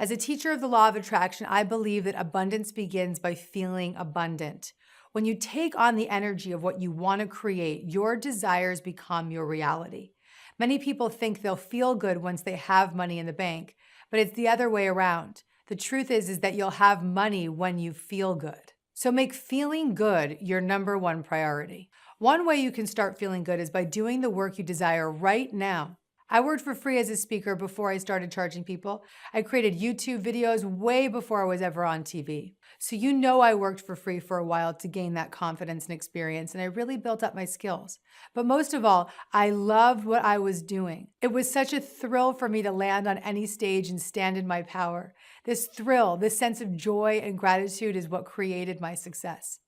As a teacher of the law of attraction, I believe that abundance begins by feeling abundant. When you take on the energy of what you want to create, your desires become your reality. Many people think they'll feel good once they have money in the bank, but it's the other way around. The truth is that you'll have money when you feel good. So make feeling good your number one priority. One way you can start feeling good is by doing the work you desire right now. I worked for free as a speaker before I started charging people. I created YouTube videos way before I was ever on TV. So you know I worked for free for a while to gain that confidence and experience, and I really built up my skills. But most of all, I loved what I was doing. It was such a thrill for me to land on any stage and stand in my power. This thrill, this sense of joy and gratitude is what created my success.